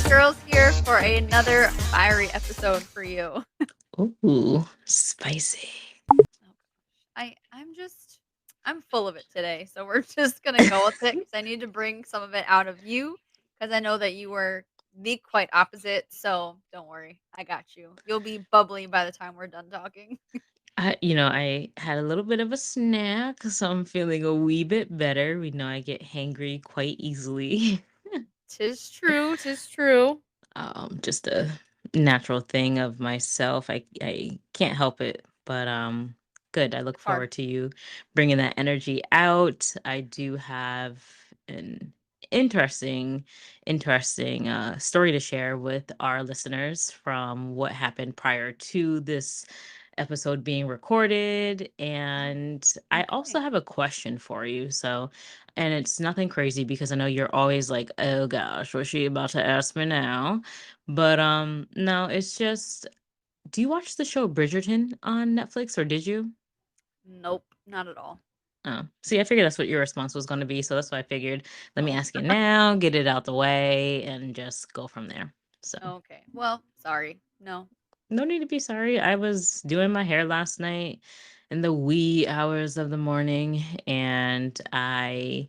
Girls here for another fiery episode for you. Ooh, spicy. Oh I'm full of it today, so we're just gonna go with it because I need to bring some of it out of you because I know that you were the quite opposite. So don't worry, I got you. You'll be bubbly by the time we're done talking. I had a little bit of a snack, so I'm feeling a wee bit better. We know I get hangry quite easily. Tis true. Tis true. Just a natural thing of myself. I can't help it, but good. I look It's hard. forward to you bringing that energy out. I do have an interesting story to share with our listeners from what happened prior to this episode being recorded, Oh, and I also okay. have a question for you. And it's nothing crazy because I know you're always like, "Oh gosh, what's she about to ask me now?" But no, it's just, do you watch the show Bridgerton on Netflix, or did you? Nope, not at all. Oh, see, I figured that's what your response was going to be, so that's why I figured, let me Oh, ask you now, get it out the way, and just go from there. So okay. Well, sorry. No. no need to be sorry. I was doing my hair last night in the wee hours of the morning, and I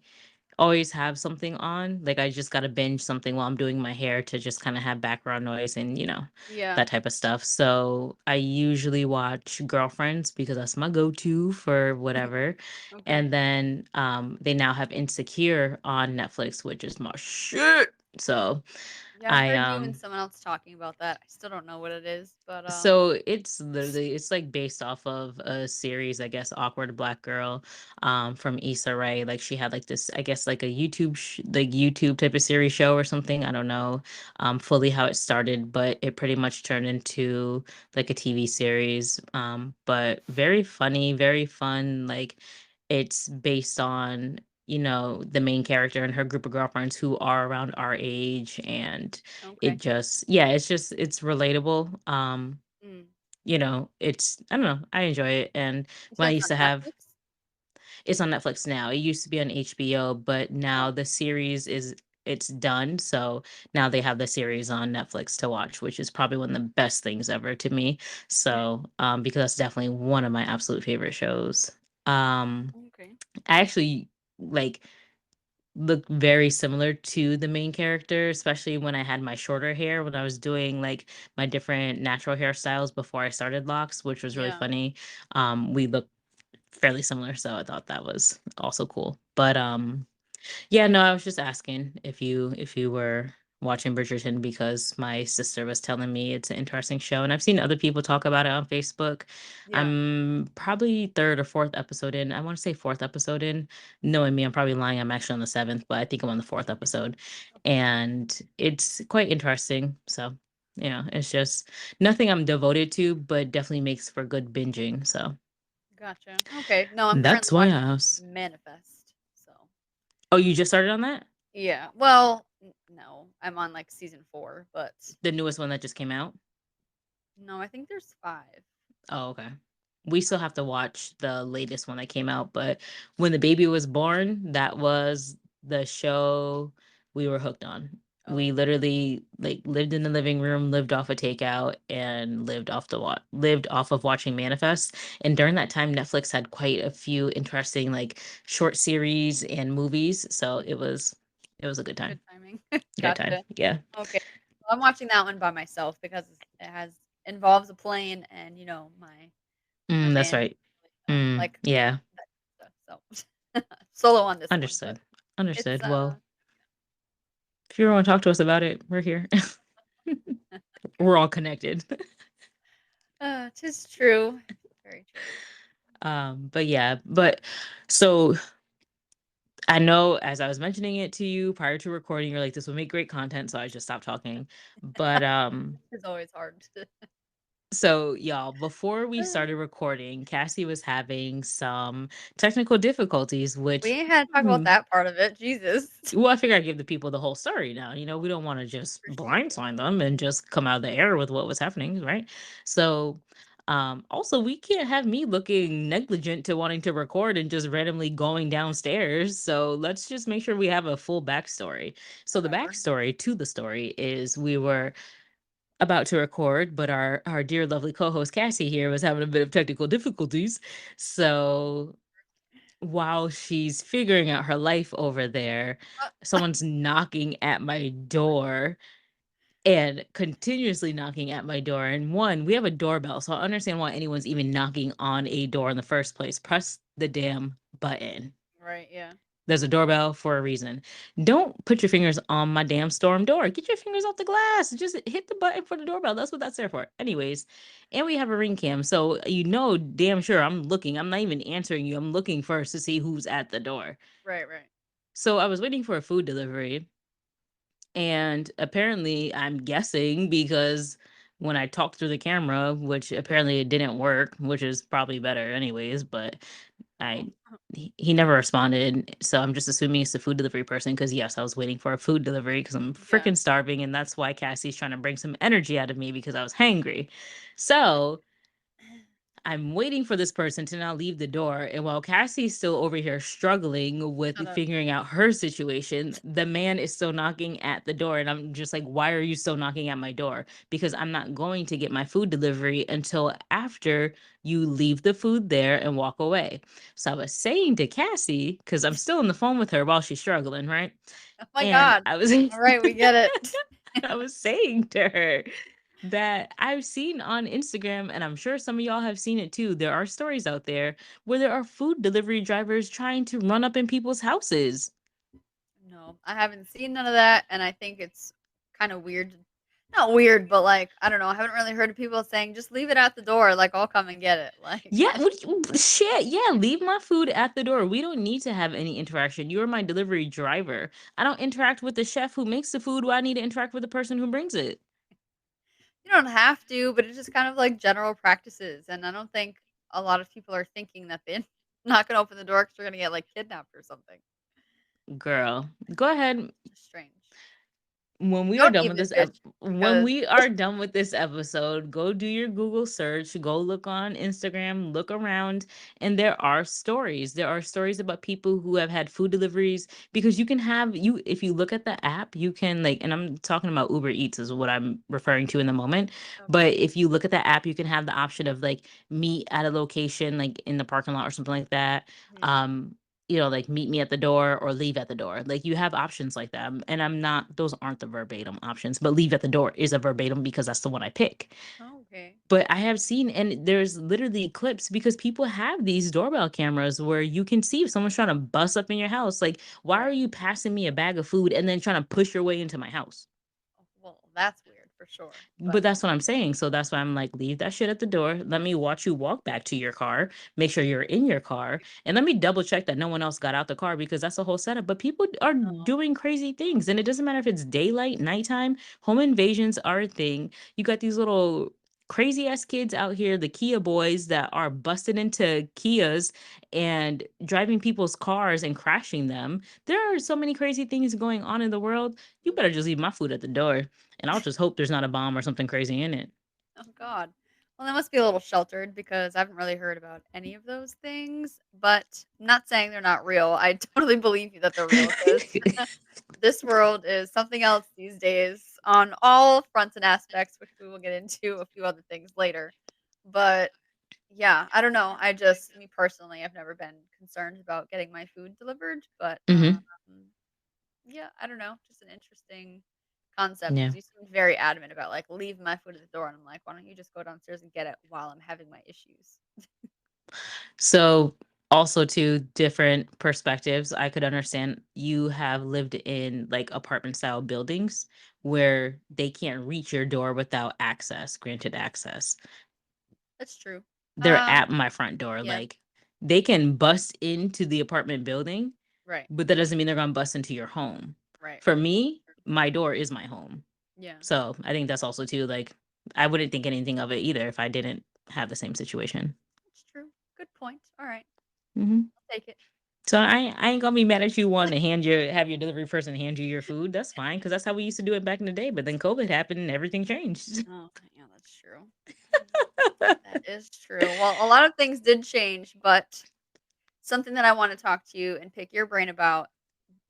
always have something on. Like, I just gotta binge something while I'm doing my hair to just kind of have background noise and, Yeah. that type of stuff. So I usually watch Girlfriends because that's my go-to for whatever. Okay. And then they now have Insecure on Netflix, which is my shit. So Yeah, I've I heard you and someone else talking about that. I still don't know what it is, but So it's like based off of a series, I guess, Awkward Black Girl, from Issa Rae. Like, she had like this, I guess, like a like YouTube type of series show or something. I don't know fully how it started, but it pretty much turned into like a TV series. But very funny, very fun. Like, it's based on, the main character and her group of girlfriends who are around our age, and okay. it's relatable. Mm. It's, I don't know, I enjoy it. And You when said I it's used on to have Netflix? it's on Netflix now. It used to be on HBO, but Oh, now the series it's done. So now they have the series on Netflix to watch, which is probably one of the best things ever to me. So, because that's definitely one of my absolute favorite shows. Um, okay. I actually like look very similar to the main character, especially when I had my shorter hair, when I was doing like my different natural hairstyles before I started locks, which was really Yeah. funny. We look fairly similar, so I thought that was also cool. But yeah, no, I was just asking if you were watching Bridgerton because my sister was telling me it's an interesting show, and I've seen other people talk about it on Facebook. Yeah. I'm probably third or fourth episode in. I want to say fourth episode in. Knowing me, I'm probably lying. I'm actually on the seventh, but I think I'm on the fourth episode, Okay. and it's quite interesting. So, it's just nothing I'm devoted to, but definitely makes for good binging. So Gotcha. Okay. No, I'm that's currently why I watching asked. Manifest. So, Oh, you just started on that? yeah. Well, no, I'm on like season 4, but The newest one that just came out? no, I think there's 5. Oh, okay. We still have to watch the latest one that came out, but when the baby was born, that was the show we were hooked on. We Oh, literally like lived in the living room, lived off of takeout, and lived off of watching Manifest. And during that time, Netflix had quite a few interesting like short series and movies, so it was a good good time. timing. Good time. Gotcha. Yeah. Okay. Well, I'm watching that one by myself because it has involves a plane and my That's man right. like Yeah. that stuff. So solo on this one, but Understood. it's Understood. Well, if you ever want to talk to us about it, we're here. We're all connected. tis true. Very true. But yeah, but so I know, as I was mentioning it to you prior to recording, you're like, this would make great content, so I just stopped talking. But It's always hard to so y'all, before we started recording, Cassie was having some technical difficulties, we which ain't had to talk about that part of it, Jesus. well, I figure I give the people the whole story now. We don't want to just For sure. blindside them and just come out of the air with what was happening, right? So Also, we can't have me looking negligent to wanting to record and just randomly going downstairs. So let's just make sure we have a full backstory. So the Whatever. backstory to the story is we were about to record, but our dear lovely co-host Cassie here was having a bit of technical difficulties. Oh. So while she's figuring out her life over there, someone's knocking at my door and continuously knocking at my door. And one, we have a doorbell, so I understand why anyone's even knocking on a door in the first place. Press the damn button. Right, yeah. There's a doorbell for a reason. Don't put your fingers on my damn storm door. Get your fingers off the glass. Just hit the button for the doorbell. That's what that's there for. Anyways, and we have a ring cam. So you know damn sure I'm looking. I'm not even answering you. I'm looking first to see who's at the door. Right, right. So I was waiting for a food delivery. And apparently, I'm guessing because when I talked through the camera, which apparently it didn't work, which is probably better anyways, but I Oh, he never responded. So I'm just assuming it's a food delivery person because yes, I was waiting for a food delivery because I'm yeah. freaking starving, and that's why Cassie's trying to bring some energy out of me because I was hangry. So I'm waiting for this person to now leave the door. And while Cassie's still over here struggling with Shut up. figuring out her situation, the man is still knocking at the door. And I'm just like, why are you still knocking at my door? Because I'm not going to get my food delivery until after you leave the food there and walk away. So I was saying to Cassie, because I'm still on the phone with her while she's struggling, right? Oh my And god. I was All right, we get it. I was saying to her that I've seen on Instagram, and I'm sure some of y'all have seen it too. There are stories out there where there are food delivery drivers trying to run up in people's houses. No, I haven't seen none of that, and I think it's kind of weird. Not weird, but like I don't know. I haven't really heard of people saying just leave it at the door, like I'll come and get it. Like Yeah, shit. Yeah, leave my food at the door. We don't need to have any interaction. You're my delivery driver. I don't interact with the chef who makes the food. Why I need to interact with the person who brings it? you don't have to, but it's just kind of like general practices, and I don't think a lot of people are thinking that they're not gonna open the door because they're gonna get like kidnapped or something. Girl, go ahead. It's strange. When we are Don't done with even this bitch when because we are done with this episode, go do your Google search, go look on Instagram, look around, and there are stories. There are stories about people who have had food deliveries because you can have you if you look at the app, you can like, and I'm talking about Uber Eats is what I'm referring to in the moment. okay. But if you look at the app, you can have the option of like meet at a location like in the parking lot or something like that. Mhm. Um like meet me at the door or leave at the door. Like you have options like that. And I'm not, those aren't the verbatim options, but leave at the door is a verbatim because that's the one I pick. Oh, okay. But I have seen, and there's literally clips because people have these doorbell cameras where you can see if someone's trying to bust up in your house. Like, why are Right. you passing me a bag of food and then trying to push your way into my house? Oh, well, that's weird for sure. But But that's what I'm saying. So that's why I'm like, leave that shit at the door. Let me watch you walk back to your car, make sure you're in your car, and let me double check that no one else got out the car because that's the whole setup. But people are no. doing crazy things, and it doesn't matter if it's daylight, nighttime, home invasions are a thing. You got these little crazy ass kids out here, the Kia boys that are busted into Kias and driving people's cars and crashing them. There are so many crazy things going on in the world. You better just leave my food at the door. And I'll just hope there's not a bomb or something crazy in it. Oh god. Well, they must be a little sheltered because I haven't really heard about any of those things. But I'm not saying they're not real. I totally believe you that they're real because this world is something else these days on all fronts and aspects, which we will get into a few other things later. But yeah, I don't know. I just, me personally, I've never been concerned about getting my food delivered. But Hmm. yeah, I don't know. Just an interesting concept Yeah. because you seemed very adamant about like leave my food at the door, and I'm like, why don't you just go downstairs and get it while I'm having my issues? So, also, two different perspectives. I could understand you have lived in like apartment style buildings where they can't reach your door without access, granted access. That's true. They're at my front door. Yeah, Like they can bust into the apartment building, right, but that doesn't mean they're going to bust into your home. right, For right. me, my door is my home. Yeah, So, I think that's also too like I wouldn't think anything of it either if I didn't have the same situation. that's true. Good point. All right, Mhm. I'll take it. So I ain't gonna be mad at you wanting to have your delivery person hand you your food. That's fine because that's how we used to do it back in the day. But then COVID happened and everything changed. Oh, yeah, that's true. That is true. Well, a lot of things did change, but something that I want to talk to you and pick your brain about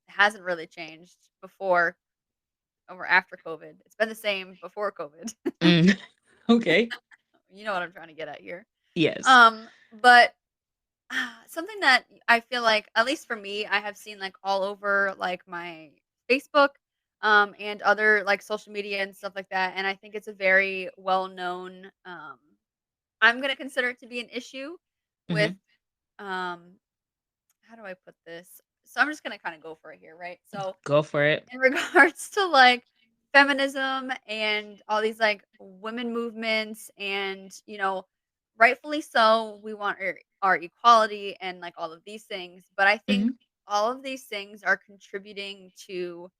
hasn't really changed before or after COVID. It's been the same before COVID. Mm, okay. You know what I'm trying to get at here. Yes. But something that I feel like, at least for me, I have seen like all over like my Facebook, and other like social media and stuff like that. And I think it's a very well known, I'm gonna consider it to be an issue with, Hmm. um how do I put this? So I'm just gonna kind of go for it here, right? So Go for it. in regards to like feminism and all these like women movements, and rightfully so, we want our equality and like all of these things, but I think Hmm. all of these things are contributing to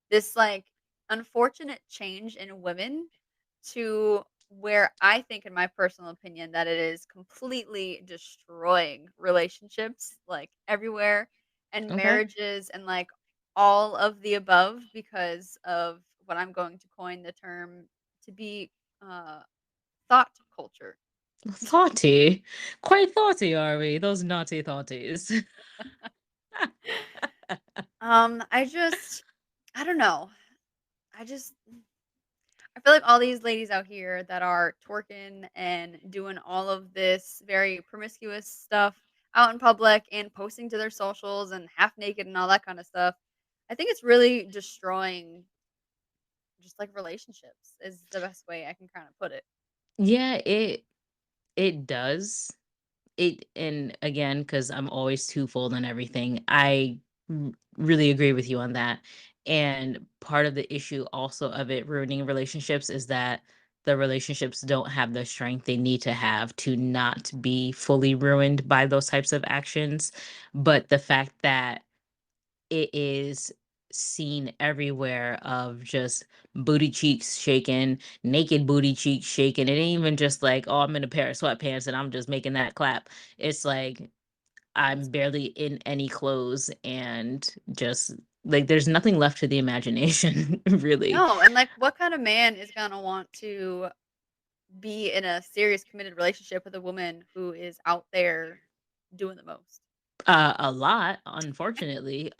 this like unfortunate change in women, to where I think, in my personal opinion, that it is completely destroying relationships like everywhere, and Okay. marriages, and like all of the above, because of what I'm going to coin the term to be, uh, thought culture. Thoughty. Quite thoughty, are we? Those naughty thoughties. I just, I don't know. I just I feel like all these ladies out here that are twerking and doing all of this very promiscuous stuff out in public and posting to their socials and half naked and all that kind of stuff. I think it's really destroying just like relationships is the best way I can kind of put it. Yeah, it does. It and again, because I'm always twofold on everything, really agree with you on that. And part of the issue also of it ruining relationships is that the relationships don't have the strength they need to have to not be fully ruined by those types of actions. But the fact that it is seen everywhere of just booty cheeks shaking, naked booty cheeks shaking. It ain't even just like, oh, I'm in a pair of sweatpants and I'm just making that clap. It's like I'm It's barely in any clothes and just like there's nothing left to the imagination, really. no, and like what kind of man is gonna want to be in a serious committed relationship with a woman who is out there doing the most? A lot, unfortunately.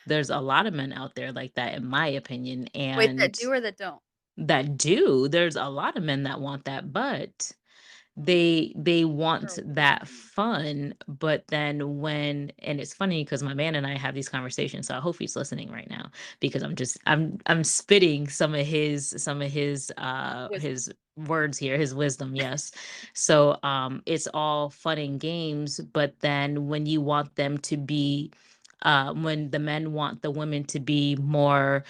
There's a lot of men out there like that, in my opinion, Wait, that and do or that don't? that do. There's a lot of men that want that, but they want Or that fun, but then when and it's funny because my man and I have these conversations, so I hope he's listening right now because I'm spitting some of wisdom. his words here, his wisdom, yes. So it's all fun and games, but then when you want them to be when the men want the women to be more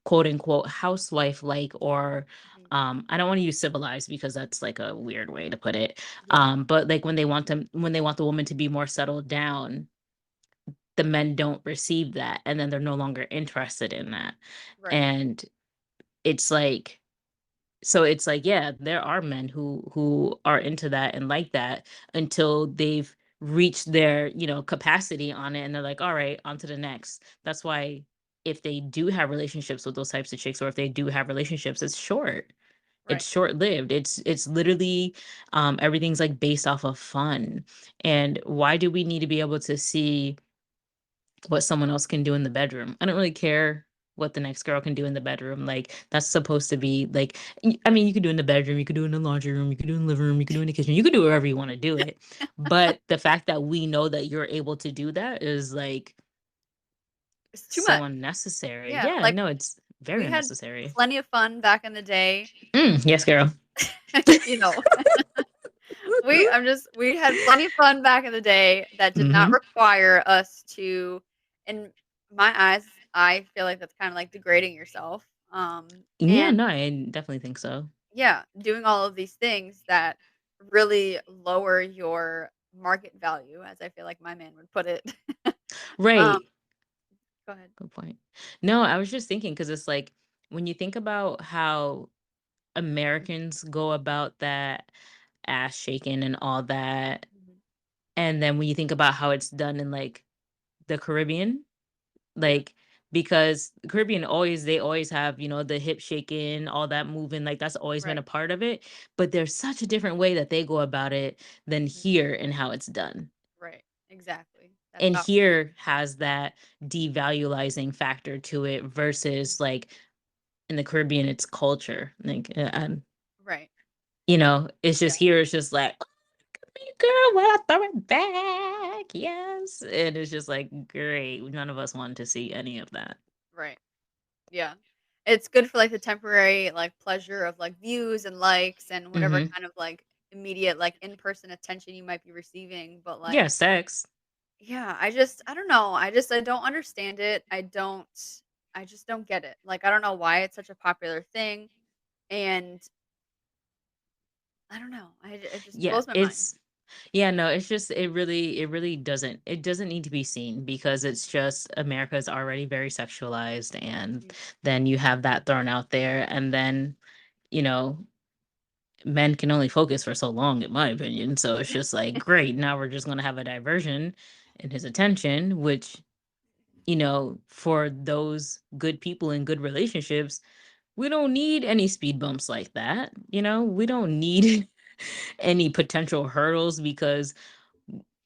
quote unquote housewife like, or Mhm. I don't want to use civilized because that's like a weird way to put it. Yeah, But like when they want the woman to be more settled down, the men don't receive that, and then they're no longer interested in that. right, And it's like so it's like, yeah, there are men who are into that and like that until they've reached their, capacity on it and they're like, all right, on to the next. That's why if they do have relationships with those types of chicks, or if they do have relationships, it's short. It's right, short-lived. It's literally everything's like based off of fun. And why do we need to be able to see what someone else can do in the bedroom? I don't really care what the next girl can do in the bedroom. Like that's supposed to be like I mean, you could do it in the bedroom, you could do it in the laundry room, you could do it in the living room, you could do it in the kitchen, you could do wherever you want to do it. But the fact that we know that you're able to do that is like it's too so much. unnecessary. Yeah, Yeah, like, no, it's very we had unnecessary. plenty of fun back in the day, Yes, girl. you know, we had plenty of fun back in the day that did not Hmm. require us to, in my eyes, I feel like that's kinda like degrading yourself, Yeah, and no, I definitely think so. yeah, doing all of these things that really lower your market value, as I feel like my man would put it. Um, Right. go ahead. Good point. No, I was just thinking because it's like when you think about how Americans go about that ass shaking and all that, Mhm. and then when you think about how it's done in like the Caribbean, Mhm. like because the Caribbean always they always have, the hip shaking, all that moving, like that's always been Right. a part of it. But there's such a different way that they go about it than Mhm. here and how it's done. Right. Exactly. That's And how. here has that devaluizing factor to it Mhm. versus like in the Caribbean, it's culture. Like, Right. it's Yeah. just here, it's just like, "Me, girl, well, I throw it back. Yes." And it's just like, great. None of us wanted to see any of that. Right. Yeah. It's good for, like, the temporary, like, pleasure of, like, views and likes and whatever Hmm. kind of, like, immediate, like, in-person attention you might be receiving, but, Yeah, like, sex. yeah, I don't know, I don't understand it, I just don't get it, like, I don't know why it's such a popular thing, and I don't know, it just Yeah, blows my mind. yeah, no, it's just it really doesn't need to be seen because it's just America is already very sexualized, and Mhm. then you have that thrown out there, and then, you know, men can only focus for so long, in my opinion. So it's just like, great, now we're just gonna have a diversion in his attention, which, for those good people in good relationships, we don't need any speed bumps like that. We don't need any potential hurdles because,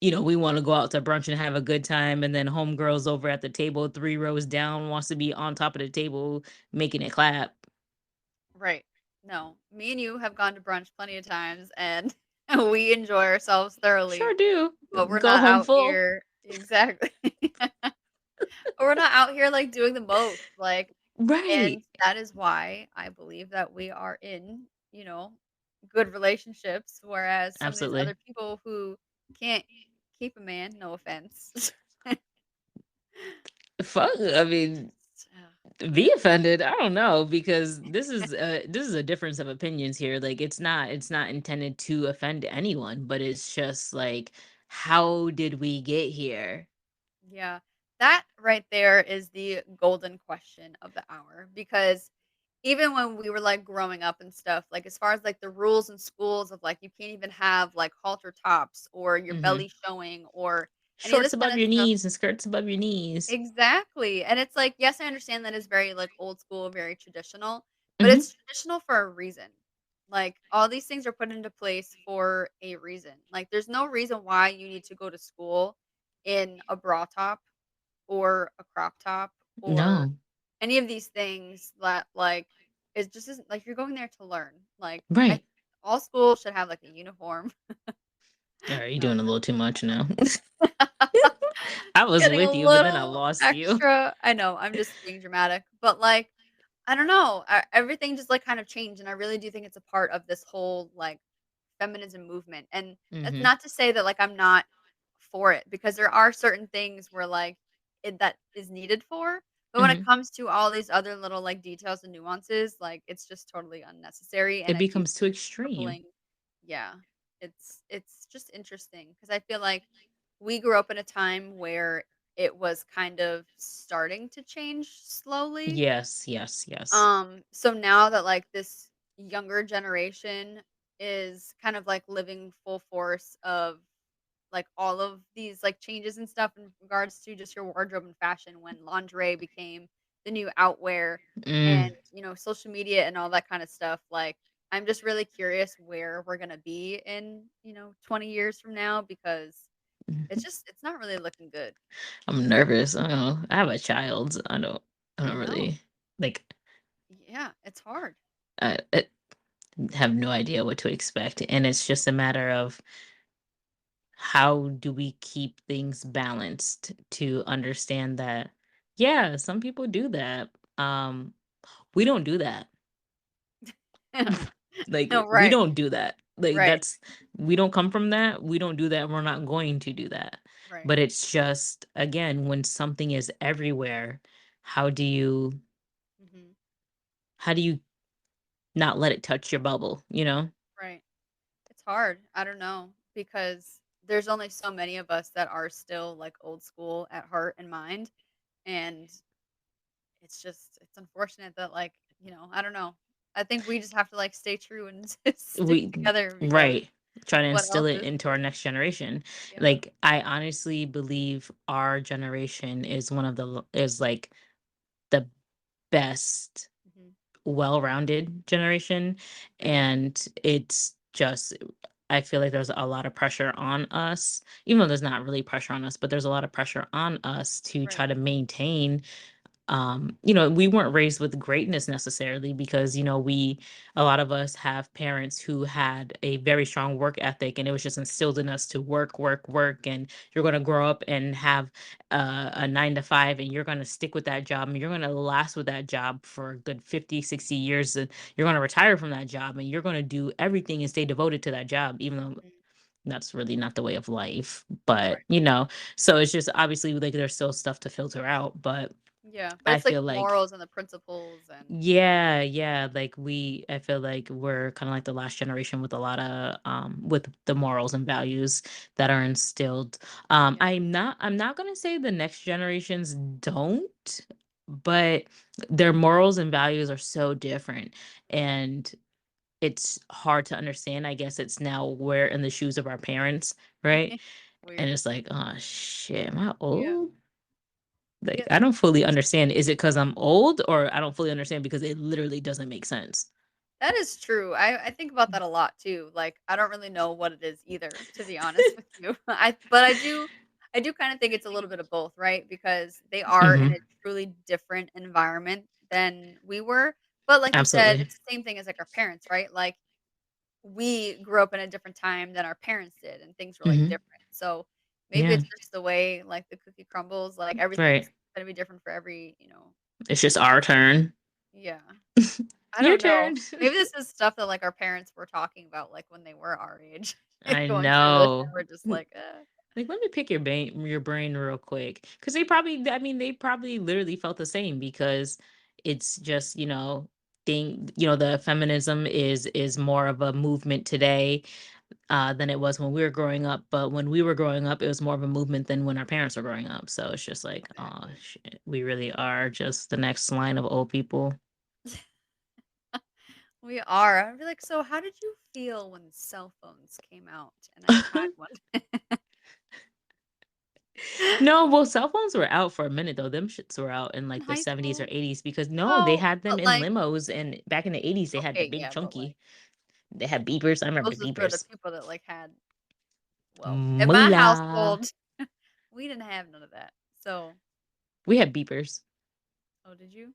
we want to go out to brunch and have a good time. And then homegirls over at the table, 3 rows down, wants to be on top of the table, making it clap. Right. No, me and you have gone to brunch plenty of times, and we enjoy ourselves thoroughly, Sure do. but we're Go not home out full. here exactly. We're not out here, like, doing the most, like, Right. and that is why I believe that we are in, good relationships, whereas some of these Absolutely. other people who can't keep a man, no offense. Fuck. I mean, be offended. I don't know because this is a difference of opinions here. Like it's not intended to offend anyone, but it's just like, how did we get here? Yeah. That right there is the golden question of the hour because even when we were like growing up and stuff, like as far as like the rules in schools of like you can't even have like halter tops or your Hmm. belly showing or any of Shorts this kind above of your stuff. knees and skirts above your knees. Exactly. And it's like, yes, I understand that is very like old school, very traditional, but Hmm. it's traditional for a reason. Like all these things are put into place for a reason. Like there's no reason why you need to go to school in a bra top or a crop top or No. any of these things that like it just isn't like you're going there to learn. Like I Right. all schools should have like a uniform. All right, you're No, doing a little too much now. just I was getting a with you, but then I little lost you. extra. I know, I'm just being dramatic, but like I don't know, everything just like kind of changed and I really do think it's a part of this whole like feminism movement. And that's Hmm. not to say that like I'm not for it because there are certain things where like that is needed for. But when it Hmm. comes to all these other little like details and nuances, like it's just totally unnecessary. And It I do becomes think too it's extreme. crippling. Yeah, it's just interesting because I feel like we grew up in a time where it was kind of starting to change slowly. Yes, yes, yes. So now that like this younger generation is kind of like living full force of like all of these like changes and stuff in regards to just your wardrobe and fashion when lingerie became the new outwear and Mm. social media and all that kind of stuff like I'm just really curious where we're going to be in 20 years from now because Mhm. it's not really looking good. I'm nervous. I don't know. I have a child. I I don't know. really like. Yeah, it's hard. I have no idea what to expect, and it's just a matter of how do we keep things balanced to understand that. Yeah, some people do that. Um, we don't do that. Like No, we right, don't do that. Like right, that's we don't come from that. We don't do that. And we're not going to do that. right. But it's just again when something is everywhere, how do you Hmm. how do you not let it touch your bubble? Right. It's hard. I don't know because there's only so many of us that are still like old school at heart and mind, and it's unfortunate that I don't know. I think we just have to like stay true and stick We together because right. try to What instill else it is into new? our next generation. Yeah. Like I honestly believe our generation is one of is like the best Mhm. well-rounded generation, and it's just I feel like there's a lot of pressure on us, even though there's not really pressure on us, but there's a lot of pressure on us to try Right. to maintain we weren't raised with greatness necessarily because we a lot of us have parents who had a very strong work ethic, and it was just instilled in us to work work work, and you're going to grow up and have a 9 to 5, and you're going to stick with that job, and you're going to last with that job for a good 50, 60 years, and you're going to retire from that job, and you're going to do everything and stay devoted to that job, even though Mhm. that's really not the way of life. Right. But so it's just obviously like there's still stuff to filter out, but Yeah, but I it's like feel the like morals and the principles and yeah, yeah, like I feel like we're kind of like the last generation with a lot of with the morals and values that are instilled. yeah. I'm not going to say the next generations don't, but their morals and values are so different, and it's hard to understand. I guess it's now we're in the shoes of our parents, right? And Weird. it's like, oh shit, am I Yeah. old? Like, Yeah. I don't fully understand. Is it because I'm old, or I don't fully understand because it literally doesn't make sense? That is true. I think about that a lot too. Like, I don't really know what it is either, to be honest with you. I do kind of think it's a little bit of both, right? Because they are in Hmm. a truly different environment than we were. But like you said, Absolutely. it's the same thing as like our parents, right? Like we grew up in a different time than our parents did and things were like Hmm. different. So maybe Yeah. it's just the way like the cookie crumbles, like everything's Right. gonna be different for It's just our turn. yeah. I Your don't know. turn. Maybe this is stuff that, like, our parents were talking about, like, when they were our age, I going through this, and know. we're just Like, like, let me pick your brain real quick, because they probably literally felt the same, because it's just the feminism is more of a movement today than it was when we were growing up. But when we were growing up, it was more of a movement than when our parents were growing up. So it's just like, oh Exactly. shit, we really are just the next line of old people. We are. I'd be like, "So how did you feel when cell phones came out and I had one?" No, well, cell phones were out for a minute though. Them shits were out in In like the high 70s or school? 80s, because no, they Oh, had them but, in like limos, and back in the 80s they had the okay, big yeah, but, like, chunky. They had beepers. I remember those the is for the beepers. people that, like, had well, in my Moolah. household, we didn't have none of that. So We had beepers. oh, did you?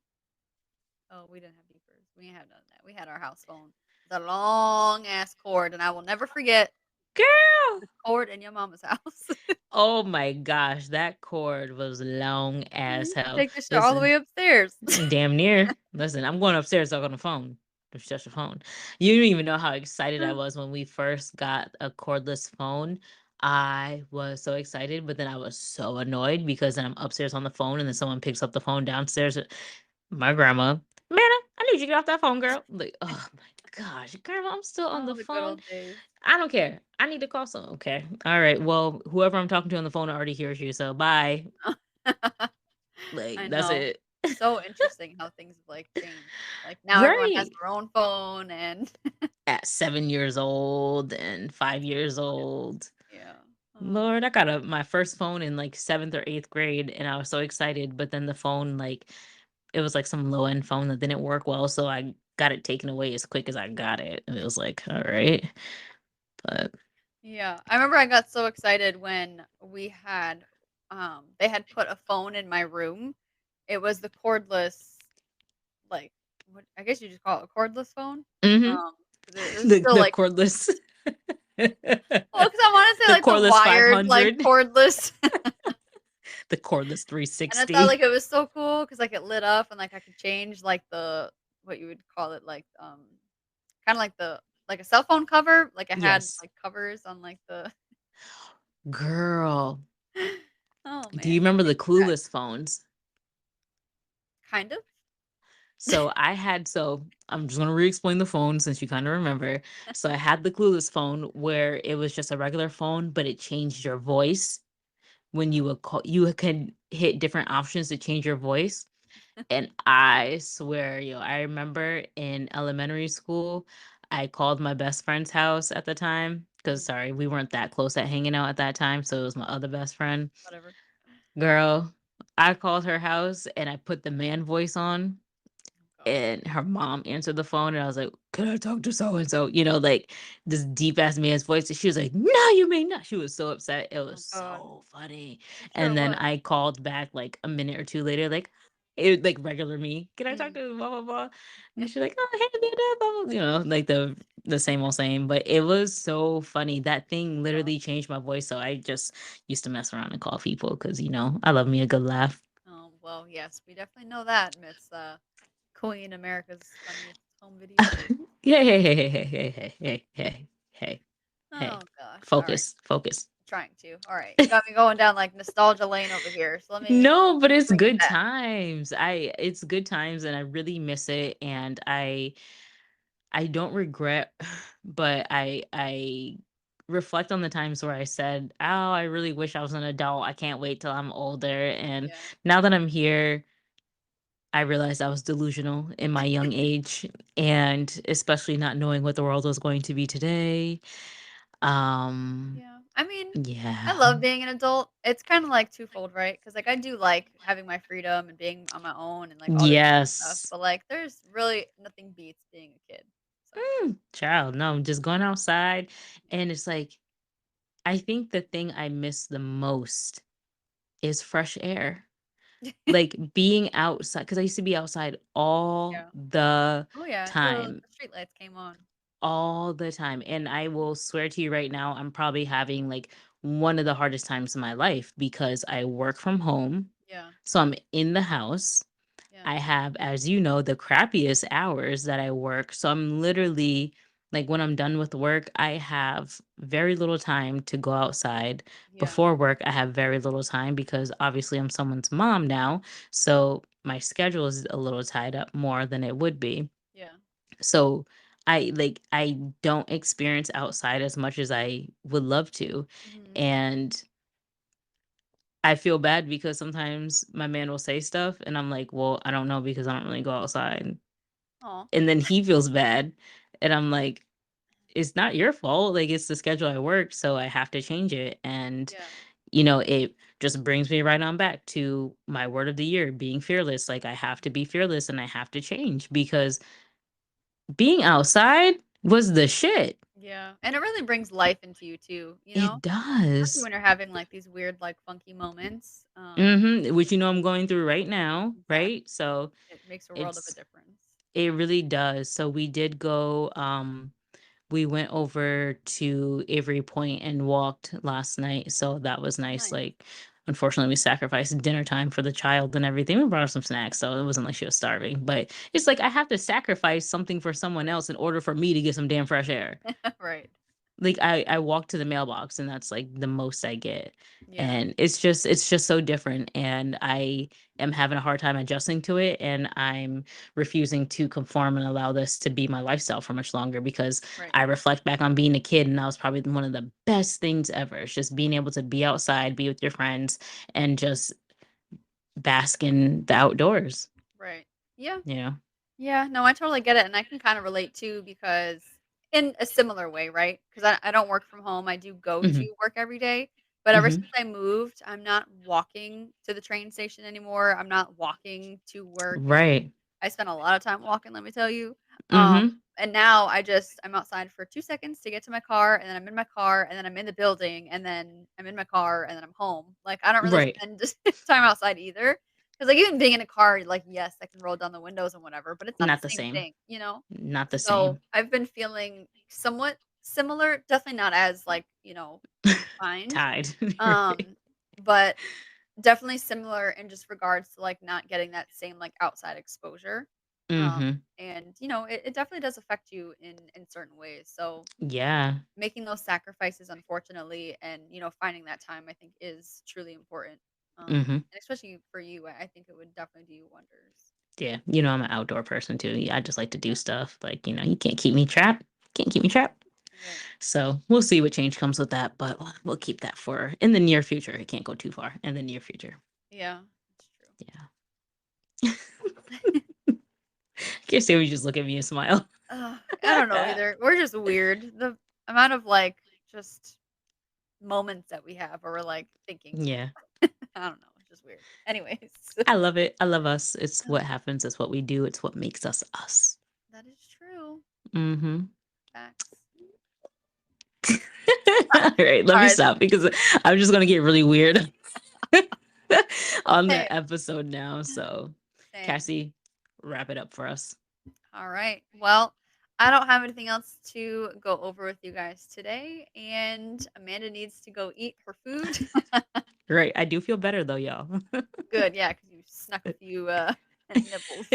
Oh, we didn't have beepers. We didn't have none of that. We had our house phone, the long ass cord, and I will never forget Girl. the cord in your mama's house. Oh my gosh, that cord was long as hell. Take this shit all the Listen, way upstairs. damn near. Listen, I'm going upstairs to talk on the phone. Just touch the phone. You don't even know how excited I was when we first got a cordless phone. I was so excited, but then I was so annoyed because then I'm upstairs on the phone, and then someone picks up the phone downstairs. My grandma, Manna, I need you to get off that phone, girl. Like, oh my gosh, grandma, I'm still on the Oh, the good phone. old days. I don't care. I need to call someone. Okay. All right. Well, whoever I'm talking to on the phone already hears you. So bye. Like, I that's know. it. So interesting how things have, like, changed. Like, now everyone has Right. their own phone and At 7 years old and 5 years old. yeah. Oh, Lord, I got my first phone in like seventh or eighth grade, and I was so excited. But then the phone, like, it was like some low end phone that didn't work well. So I got it taken away as quick as I got it. And it was like, all right. But yeah. I remember I got so excited when they had put a phone in my room. It was the cordless, like, what I guess you just call it a cordless phone. hmm Um, 'Cause it was the, still, the like cordless, well, because I wanna say, the like, the cordless wired, like, 500, cordless, the cordless and I thought, 360. like, it was so cool because like, it lit up and, like, I could change, like, what you would call it, like, kinda like like a cell phone cover, like, it had, Yes. like, covers on, like, the Girl, oh, do you man, remember the takes me back. Clueless phones? Kind of. So I'm just gonna re-explain the phone since you kind of remember. So I had the Clueless phone where it was just a regular phone, but it changed your voice when you would call. You can hit different options to change your voice. And I swear, yo, I remember in elementary school, I called my best friend's house at the time, because Mhm. sorry, we weren't that close at hanging out at that time, so it was my other best friend. Whatever. Girl, I called her house and I put the man voice on, Oh god. and her mom answered the phone, and I was like, "Can I talk to so and so?" You know, like this deep ass man's voice. And she was like, "No, you may not." She was so upset. It was Oh god. so funny. I'm sure And it then was. I called back like a minute or two later, like, it like regular me. Can I talk Mhm. to blah blah blah? And she's like, "Oh, hey, blah, blah, blah," you know, like the same old same. But it was so funny. That thing God. literally changed my voice. So I just used to mess around and call people because I love me a good laugh. Oh, well, yes, we definitely know that, Miss Queen, America's Funniest Home Video. Yeah, hey, hey, hey, hey, hey, hey, hey, hey, hey, hey. Oh gosh. All right. Focus, focus. Trying to. All right. You got me going down like nostalgia lane over here. So No, but let me it's bring it good back. times. It's good times and I really miss it and I don't regret but I reflect on the times where I said, "Oh, I really wish I was an adult. I can't wait till I'm older." And Yeah. now that I'm here, I realized I was delusional in my young age and especially not knowing what the world was going to be today. Um, Yeah. I mean, I yeah. love being an adult. It's kind of like twofold, right? Because like I do like having my freedom and being on my own and like all this kind of stuff. Yes. But like, there's really nothing beats being a kid. So Child, no, just going outside. yeah. And it's like, I think the thing I miss the most is fresh air. Like being outside, because I used to be outside all Yeah. the Oh yeah. Until time, the street lights came on. all the time. And I will swear to you right now, I'm probably having like one of the hardest times in my life because I work from home. Yeah. So I'm in the house. Yeah. I have, as you know, the crappiest hours that I work. So I'm literally like when I'm done with work, I have very little time to go outside. Yeah. Before work, I have very little time because obviously I'm someone's mom now. So my schedule is a little tied up more than it would be. Yeah. So I don't experience outside as much as I would love to. Hmm. And I feel bad because sometimes my man will say stuff and I'm like, "Well, I don't know because I don't really go outside." Oh. And then he feels bad, and I'm like, "It's not your fault, like, it's the schedule I work, so I have to change it." And, Yeah. it just brings me right on back to my word of the year, being fearless. Like, I have to be fearless and I have to change because being outside was the shit. Yeah. And it really brings life into you too, It Especially does. when you're having like these weird, like funky moments. Mhm, which I'm going through right now, Exactly. right? So, It makes a world of a it's difference. it really does. So we did go, we went over to Avery Point and walked last night, so that was nice. Nice. Like, unfortunately, we sacrificed dinner time for the child and everything. We brought her some snacks, so it wasn't like she was starving. But it's like I have to sacrifice something for someone else in order for me to get some damn fresh air. Right. Like I walk to the mailbox and that's like the most I get. Yeah. And it's just so different and I am having a hard time adjusting to it and I'm refusing to conform and allow this to be my lifestyle for much longer because Right. I reflect back on being a kid and that was probably one of the best things ever. It's just being able to be outside, be with your friends and just bask in the outdoors, Right. Yeah. you know. Yeah. No, I totally get it. And I can kind of relate too because in a similar way, right? Because I don't work from home. I do go Mhm. to work every day. But ever Mhm. since I moved, I'm not walking to the train station anymore. I'm not walking to work. Right. I spent a lot of time walking, let me tell you. Um, Mhm. and now I'm outside for 2 seconds to get to my car, and then I'm in my car, and then I'm in the building, and then I'm in my car, and then I'm home. Like, I don't really Right. spend time outside either. Because like, even being in a car, like, yes, I can roll down the windows and whatever, but it's not Not the the same same. thing? Not the So, same. I've been feeling somewhat similar, definitely not as, like, confined, Tied. Right. um, but definitely similar in just regards to, like, not getting that same, like, outside exposure, um, Mhm. and, it definitely does affect you in certain ways, so Yeah. making those sacrifices, unfortunately, and, finding that time, I think, is truly important, Mhm. and especially for you, I think it would definitely do you wonders. Yeah. I'm an outdoor person too. Yeah, I just like to do Yeah, stuff. Like, you can't keep me trapped. Can't keep me trapped. right. So we'll see what change comes with that, but we'll keep that for in the near future. It can't go too far in the near future. Yeah, that's true. Yeah. Can't say we just look at me and smile. I don't know either. We're just weird. The amount of, like, just moments that we have where we're like thinking too Yeah. much. I don't know. It's just weird. Anyways, I love it. I love us. It's what happens. It's what we do. It's what makes us us. that is true. Mm-hmm. Facts. All right, let All me right. stop because I'm just gonna get really weird on Hey, the episode now. So, same. Cassie, wrap it up for us. All right. Well, I don't have anything else to go over with you guys today, and Amanda needs to go eat her food. Right. I do feel better though, y'all. Good, yeah, because you snuck a few nipples.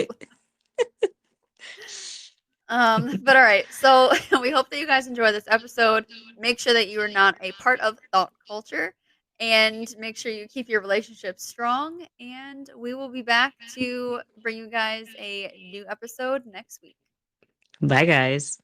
But all right, so we hope that you guys enjoy this episode. Make sure that you are not a part of thought culture, and make sure you keep your relationships strong. And we will be back to bring you guys a new episode next week. Bye, guys.